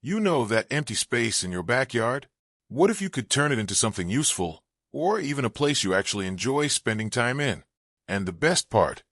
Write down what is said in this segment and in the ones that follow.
You know that empty space in your backyard? What if you could turn it into something useful, or even a place you actually enjoy spending time in? And the best part,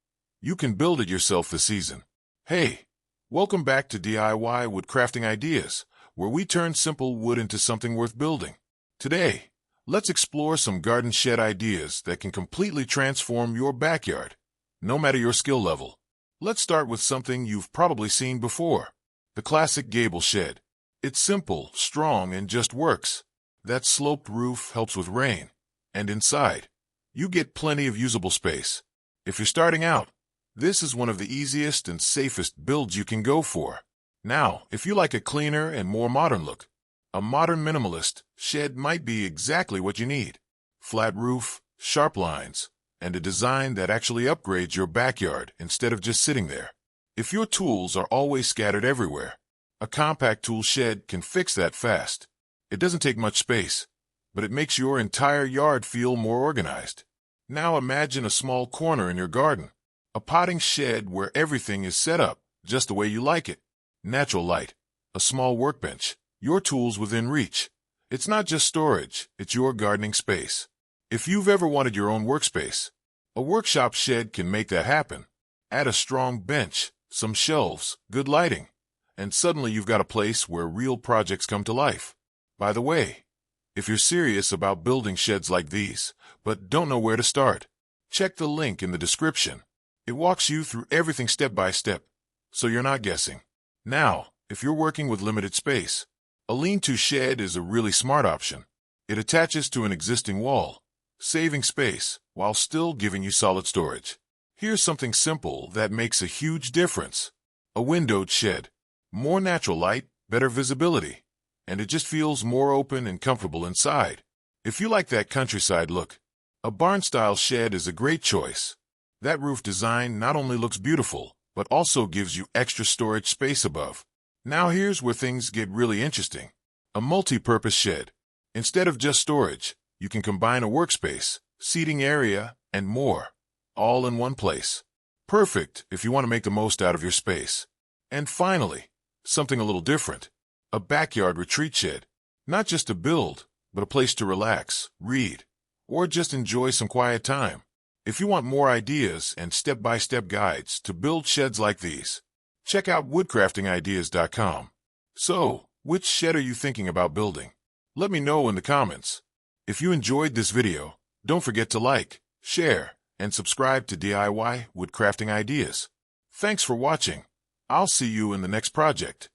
you can build it yourself this season. Hey, welcome back to DIY Woodcrafting Ideas, where we turn simple wood into something worth building. Today, let's explore some garden shed ideas that can completely transform your backyard, no matter your skill level. Let's start with something you've probably seen before, the classic gable shed. It's simple, strong, and just works. That sloped roof helps with rain, and inside, you get plenty of usable space. If you're starting out, this is one of the easiest and safest builds you can go for. Now, if you like a cleaner and more modern look, a modern minimalist shed might be exactly what you need. Flat roof, sharp lines, and a design that actually upgrades your backyard instead of just sitting there. If your tools are always scattered everywhere, a compact tool shed can fix that fast. It doesn't take much space, but it makes your entire yard feel more organized. Now imagine a small corner in your garden, a potting shed where everything is set up just the way you like it. Natural light, a small workbench, your tools within reach. It's not just storage, it's your gardening space. If you've ever wanted your own workspace, a workshop shed can make that happen. Add a strong bench, some shelves, good lighting, and suddenly you've got a place where real projects come to life. By the way, if you're serious about building sheds like these, but don't know where to start, check the link in the description. It walks you through everything step by step, so you're not guessing. Now, if you're working with limited space, a lean-to shed is a really smart option. It attaches to an existing wall, saving space while still giving you solid storage. Here's something simple that makes a huge difference. A windowed shed. More natural light, better visibility, and it just feels more open and comfortable inside. If you like that countryside look, a barn-style shed is a great choice. That roof design not only looks beautiful, but also gives you extra storage space above. Now here's where things get really interesting. A multi-purpose shed. Instead of just storage, you can combine a workspace, seating area, and more, all in one place. Perfect if you want to make the most out of your space. And finally, something a little different. A backyard retreat shed. Not just a build, but a place to relax, read, or just enjoy some quiet time. If you want more ideas and step-by-step guides to build sheds like these, check out woodcraftingideas.com. So, which shed are you thinking about building? Let me know in the comments. If you enjoyed this video, don't forget to like, share, and subscribe to DIY Woodcrafting Ideas. Thanks for watching. I'll see you in the next project.